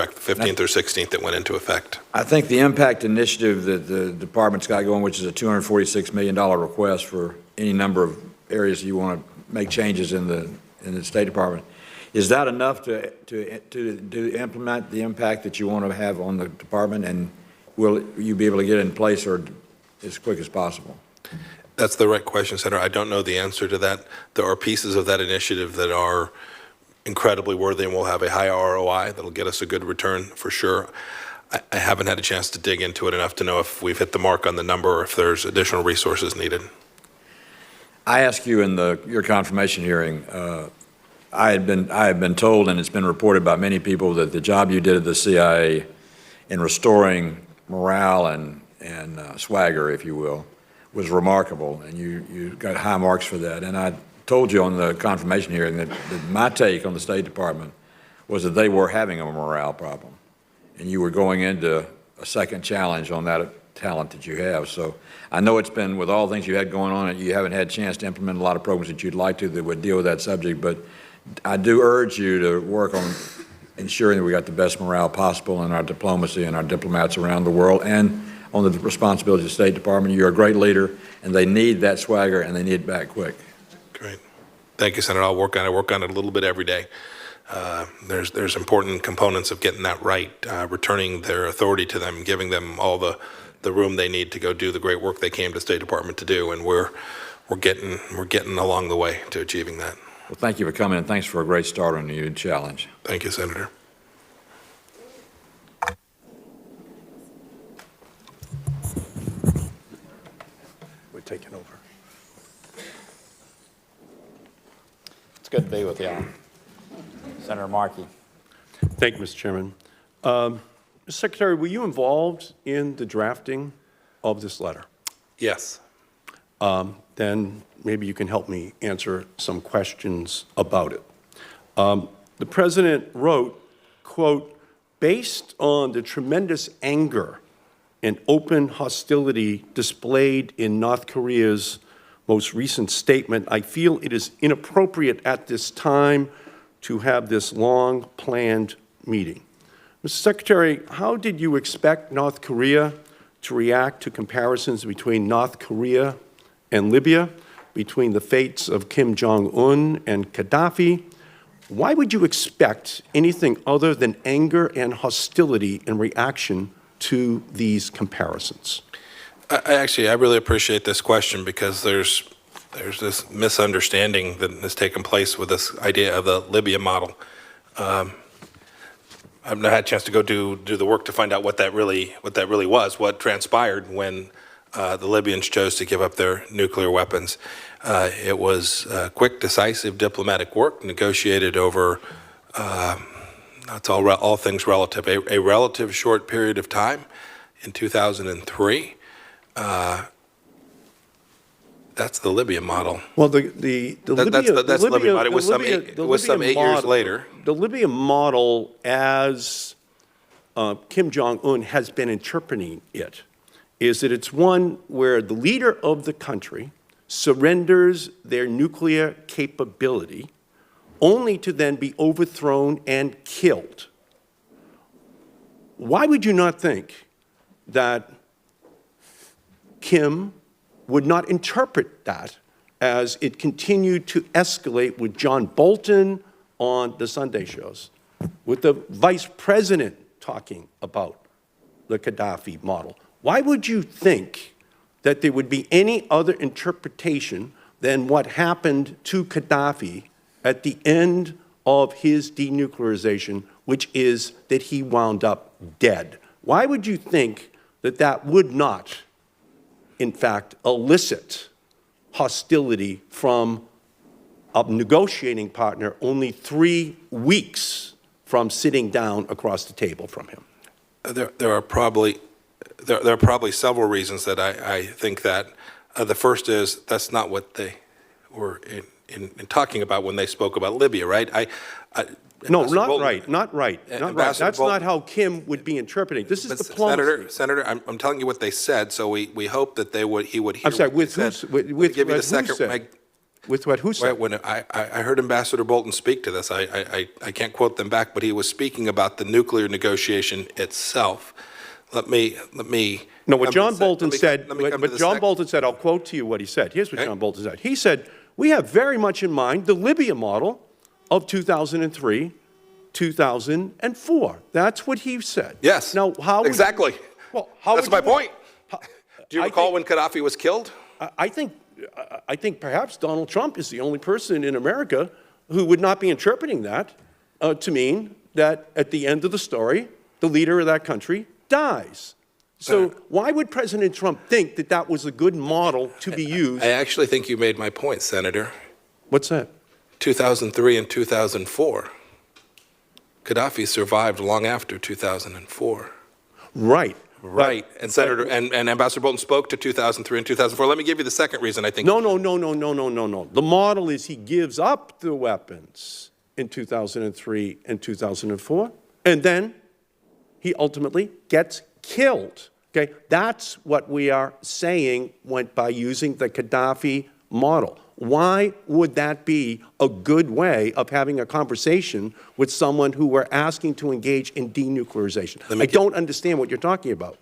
Correct, the 15th or 16th that went into effect. I think the impact initiative that the department's got going, which is a $246 million request for any number of areas you want to make changes in the State Department, is that enough to implement the impact that you want to have on the department, and will you be able to get it in place or as quick as possible? That's the right question, Senator. I don't know the answer to that. There are pieces of that initiative that are incredibly worthy and will have a high ROI that'll get us a good return for sure. I haven't had a chance to dig into it enough to know if we've hit the mark on the number or if there's additional resources needed. I asked you in your confirmation hearing, I have been told, and it's been reported by many people, that the job you did at the CIA in restoring morale and swagger, if you will, was remarkable, and you got high marks for that. And I told you on the confirmation hearing that my take on the State Department was that they were having a morale problem, and you were going into a second challenge on that talent that you have. So I know it's been, with all the things you had going on, you haven't had a chance to implement a lot of programs that you'd like to that would deal with that subject, but I do urge you to work on ensuring that we got the best morale possible in our diplomacy and our diplomats around the world, and on the responsibility of the State Department. You're a great leader, and they need that swagger, and they need it back quick. Great. Thank you, Senator. I'll work on it. I work on it a little bit every day. There's important components of getting that right, returning their authority to them, giving them all the room they need to go do the great work they came to the State Department to do, and we're getting along the way to achieving that. Well, thank you for coming, and thanks for a great start on the new challenge. Thank you, Senator. We're taking over. It's good to be with you. Senator Markey. Thank you, Mr. Chairman. Mr. Secretary, were you involved in the drafting of this letter? Yes. Then maybe you can help me answer some questions about it. The President wrote, quote, "Based on the tremendous anger and open hostility displayed in North Korea's most recent statement, I feel it is inappropriate at this time to have this long-planned meeting." Mr. Secretary, how did you expect North Korea to react to comparisons between North Korea and Libya, between the fates of Kim Jong-un and Gaddafi? Why would you expect anything other than anger and hostility in reaction to these comparisons? I really appreciate this question, because there's this misunderstanding that has taken place with this idea of the Libya model. I've not had a chance to go do the work to find out what that really was, what transpired when the Libyans chose to give up their nuclear weapons. It was quick, decisive diplomatic work negotiated over, that's all things relative, a relative short period of time in 2003. That's the Libya model. Well, that's the Libya model. It was some 8 years later. The Libya model, as Kim Jong-un has been interpreting it, is that it's one where the leader of the country surrenders their nuclear capability only to then be overthrown and killed. Why would you not think that Kim would not interpret that as it continued to escalate with John Bolton on the Sunday shows, with the vice president talking about the Gaddafi model? Why would you think that there would be any other interpretation than what happened to Gaddafi at the end of his denuclearization, which is that he wound up dead? Why would you think that that would not, in fact, elicit hostility from a negotiating partner only 3 weeks from sitting down across the table from him? There are probably several reasons that I think that. The first is that's not what they were in talking about when they spoke about Libya, right? No, not right. That's not how Kim would be interpreting. This is diplomacy. Senator, I'm telling you what they said, so we hope that he would hear. I'm sorry, with who said? With what? Who said? When I heard Ambassador Bolton speak to this, I can't quote them back, but he was speaking about the nuclear negotiation itself. Let me. No, what John Bolton said, Bolton said, I'll quote to you what he said. Here's what John Bolton said. He said, we have very much in mind the Libya model of 2003, 2004. That's what he said. Yes. Now, how exactly. That's my point. Do you recall when Gaddafi was killed? I think perhaps Donald Trump is the only person in America who would not be interpreting that to mean that at the end of the story, the leader of that country dies. So why would President Trump think that that was a good model to be used? I actually think you made my point, Senator. What's that? 2003 and 2004. Gaddafi survived long after 2004. Right. Right. And Senator and Ambassador Bolton spoke to 2003 and 2004. Let me give you the second reason I think. No. The model is he gives up the weapons in 2003 and 2004, and then he ultimately gets killed. Okay? That's what we are saying went by using the Gaddafi model. Why would that be a good way of having a conversation with someone who we're asking to engage in denuclearization? I don't understand what you're talking about.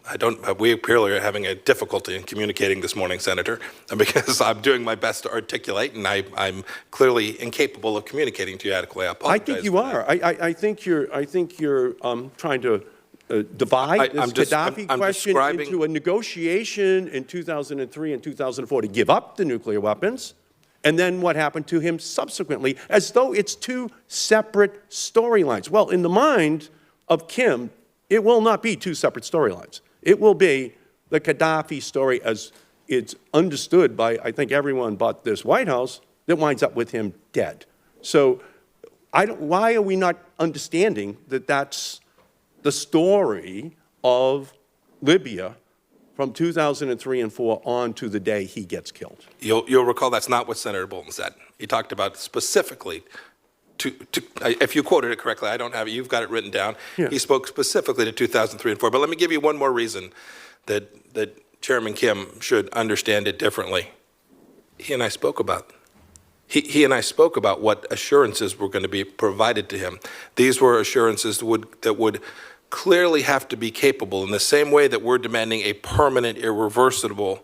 We clearly are having a difficulty in communicating this morning, Senator, because I'm doing my best to articulate, and I'm clearly incapable of communicating to you adequately. I apologize. I think you are. I think you're trying to divide this Gaddafi question into a negotiation in 2003 and 2004 to give up the nuclear weapons, and then what happened to him subsequently, as though it's two separate storylines. Well, in the mind of Kim, it will not be two separate storylines. It will be the Gaddafi story as it's understood by, I think, everyone but this White House, that winds up with him dead. So why are we not understanding that that's the story of Libya from 2003 and 4 on to the day he gets killed? You'll recall that's not what Senator Bolton said. He talked about specifically, if you quoted it correctly, I don't have it, you've got it written down. Yeah. He spoke specifically to 2003 and 4. But let me give you one more reason that Chairman Kim should understand it differently. He and I spoke about what assurances were going to be provided to him. These were assurances that would clearly have to be capable in the same way that we're demanding a permanent, irreversible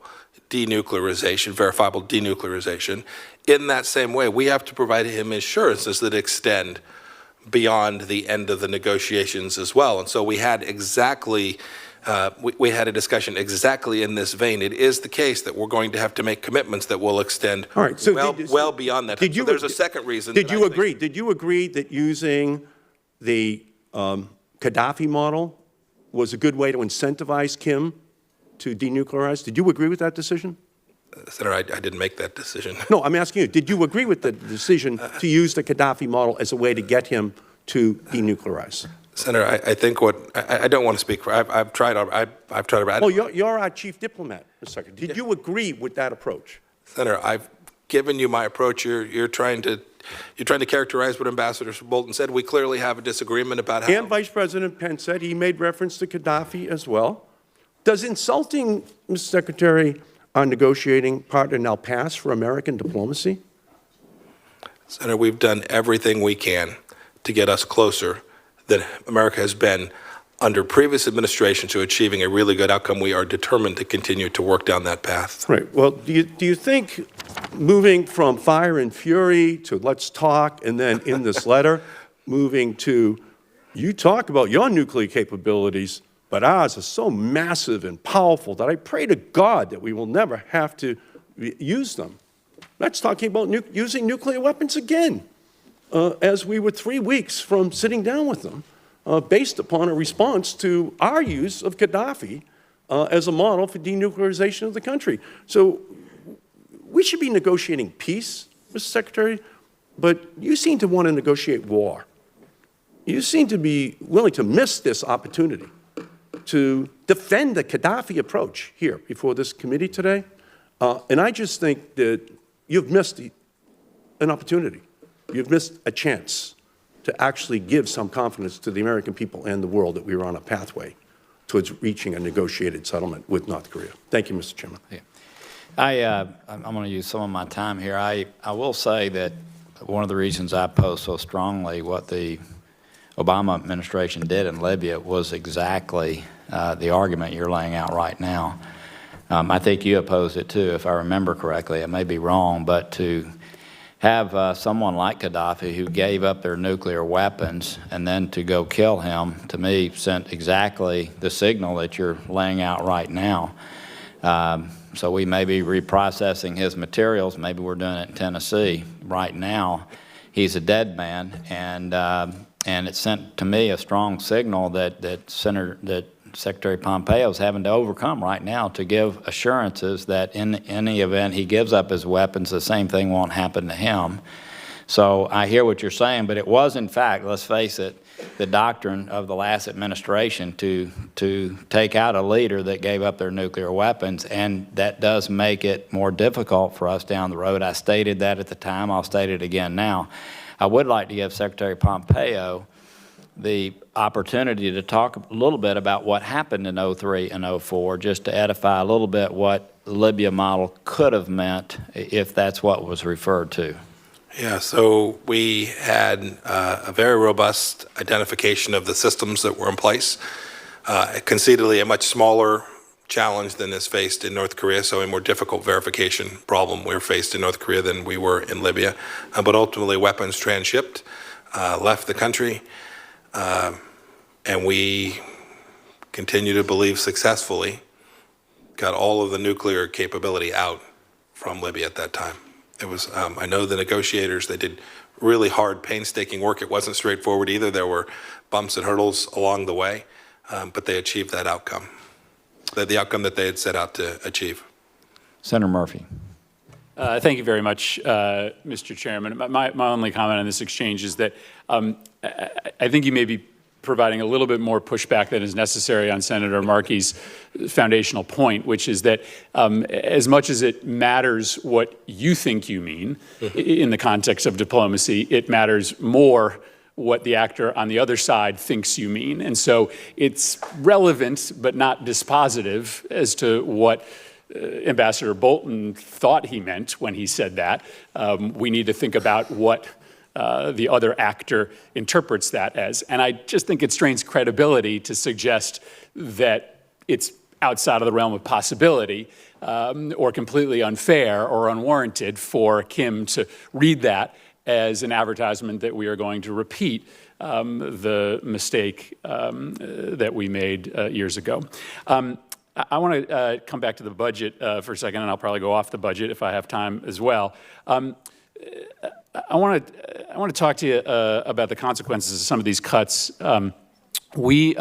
denuclearization, verifiable denuclearization. In that same way, we have to provide him assurances that extend beyond the end of the negotiations as well. And so we had exactly, we had a discussion exactly in this vein. It is the case that we're going to have to make commitments that will extend well beyond that. So there's a second reason. Did you agree that using the Gaddafi model was a good way to incentivize Kim to denuclearize? Did you agree with that decision? Senator, I didn't make that decision. No, I'm asking you, did you agree with the decision to use the Gaddafi model as a way to get him to denuclearize? Senator, I think I don't want to speak for, I've tried. Well, you're our chief diplomat, Mr. Secretary. Did you agree with that approach? Senator, I've given you my approach. You're trying to characterize what Ambassador Bolton said. We clearly have a disagreement about how. And Vice President Pence said he made reference to Gaddafi as well. Does insulting, Mr. Secretary, our negotiating partner now pass for American diplomacy? Senator, we've done everything we can to get us closer than America has been under previous administration to achieving a really good outcome. We are determined to continue to work down that path. Right. Well, do you think moving from fire and fury to let's talk, and then in this letter, moving to you talk about your nuclear capabilities, but ours are so massive and powerful that I pray to God that we will never have to use them. That's talking about using nuclear weapons again, as we were 3 weeks from sitting down with them, based upon a response to our use of Gaddafi as a model for denuclearization of the country. So we should be negotiating peace, Mr. Secretary, but you seem to want to negotiate war. You seem to be willing to miss this opportunity to defend the Gaddafi approach here before this committee today. And I just think that you've missed an opportunity. You've missed a chance to actually give some confidence to the American people and the world that we are on a pathway towards reaching a negotiated settlement with North Korea. Thank you, Mr. Chairman. Yeah. I'm going to use some of my time here. I will say that one of the reasons I oppose so strongly what the Obama administration did in Libya was exactly the argument you're laying out right now. I think you opposed it too, if I remember correctly. I may be wrong, but to have someone like Gaddafi who gave up their nuclear weapons and then to go kill him, to me, sent exactly the signal that you're laying out right now. So we may be reprocessing his materials. Maybe we're doing it in Tennessee. Right now, he's a dead man, and it sent to me a strong signal that Secretary Pompeo is having to overcome right now to give assurances that in any event he gives up his weapons, the same thing won't happen to him. So I hear what you're saying, but it was, in fact, let's face it, the doctrine of the last administration to take out a leader that gave up their nuclear weapons, and that does make it more difficult for us down the road. I stated that at the time. I'll state it again now. I would like to give Secretary Pompeo the opportunity to talk a little bit about what happened in 03 and 04, just to edify a little bit what the Libya model could have meant if that's what was referred to. Yeah, so we had a very robust identification of the systems that were in place. Concededly, a much smaller challenge than is faced in North Korea, so a more difficult verification problem we're faced in North Korea than we were in Libya. But ultimately, weapons transshipped, left the country, and we continue to believe successfully got all of the nuclear capability out from Libya at that time. It was, I know the negotiators, they did really hard, painstaking work. It wasn't straightforward either. There were bumps and hurdles along the way, but they achieved that outcome, the outcome that they had set out to achieve. Senator Murphy. Thank you very much, Mr. Chairman. My only comment on this exchange is that I think you may be providing a little bit more pushback than is necessary on Senator Markey's foundational point, which is that as much as it matters what you think you mean in the context of diplomacy, it matters more what the actor on the other side thinks you mean. And so it's relevant but not dispositive as to what Ambassador Bolton thought he meant when he said that. We need to think about what the other actor interprets that as. And I just think it strains credibility to suggest that it's outside of the realm of possibility or completely unfair or unwarranted for Kim to read that as an advertisement that we are going to repeat the mistake that we made years ago. I want to come back to the budget for a second, and I'll probably go off the budget if I have time as well. I want to talk to you about the consequences of some of these cuts. We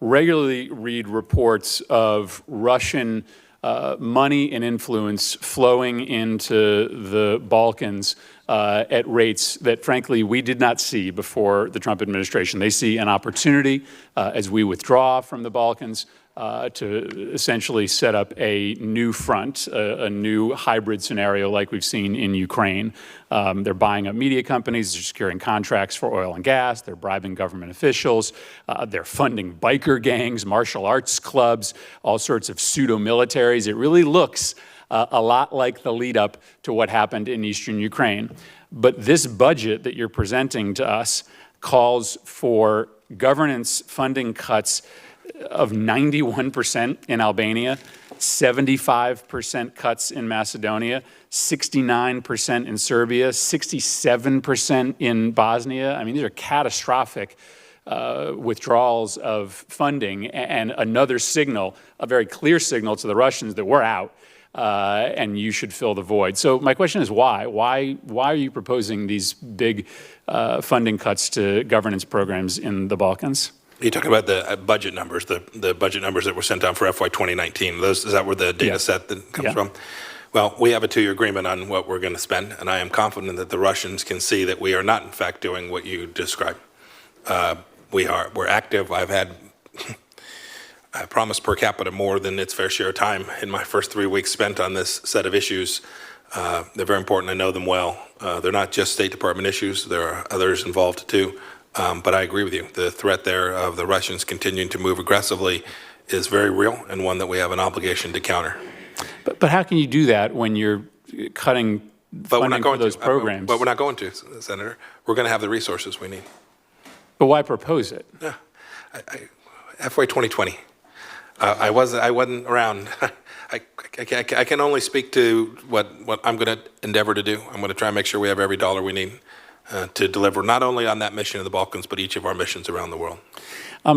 regularly read reports of Russian money and influence flowing into the Balkans at rates that, frankly, we did not see before the Trump administration. They see an opportunity as we withdraw from the Balkans to essentially set up a new front, a new hybrid scenario like we've seen in Ukraine. They're buying up media companies, they're securing contracts for oil and gas, they're bribing government officials, they're funding biker gangs, martial arts clubs, all sorts of pseudo-militaries. It really looks a lot like the lead up to what happened in eastern Ukraine. But this budget that you're presenting to us calls for governance funding cuts of 91% in Albania, 75% cuts in Macedonia, 69% in Serbia, 67% in Bosnia. I mean, these are catastrophic withdrawals of funding and another signal, a very clear signal to the Russians that we're out and you should fill the void. So my question is why? Why are you proposing these big funding cuts to governance programs in the Balkans? You're talking about the budget numbers, the budget numbers that were sent down for FY 2019. Is that where the data set that comes from? Well, we have a 2-year agreement on what we're going to spend, and I am confident that the Russians can see that we are not, in fact, doing what you described. We're active. I've had, I promise, per capita more than its fair share of time in my first 3 weeks spent on this set of issues. They're very important. I know them well. They're not just State Department issues. There are others involved, too. But I agree with you. The threat there of the Russians continuing to move aggressively is very real and one that we have an obligation to counter. But how can you do that when you're cutting funding for those programs? But we're not going to, Senator. We're going to have the resources we need. But why propose it? Yeah, FY 2020. I wasn't around. I can only speak to what I'm going to endeavor to do. I'm going to try and make sure we have every dollar we need to deliver not only on that mission in the Balkans, but each of our missions around the world. I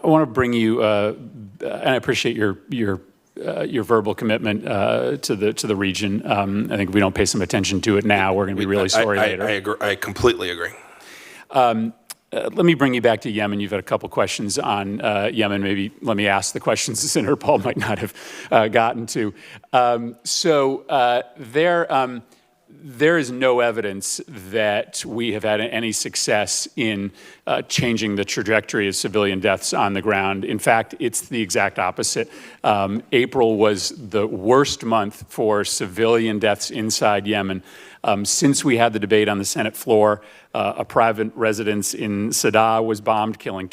want to bring you, and I appreciate your verbal commitment to the region. I think if we don't pay some attention to it now, we're going to be really sorry later. I agree. I completely agree. Let me bring you back to Yemen. You've had a couple questions on Yemen. Maybe let me ask the questions Senator Paul might not have gotten to. There is no evidence that we have had any success in changing the trajectory of civilian deaths on the ground. In fact, it's the exact opposite. April was the worst month for civilian deaths inside Yemen. Since we had the debate on the Senate floor, a private residence in Sadr was bombed, killing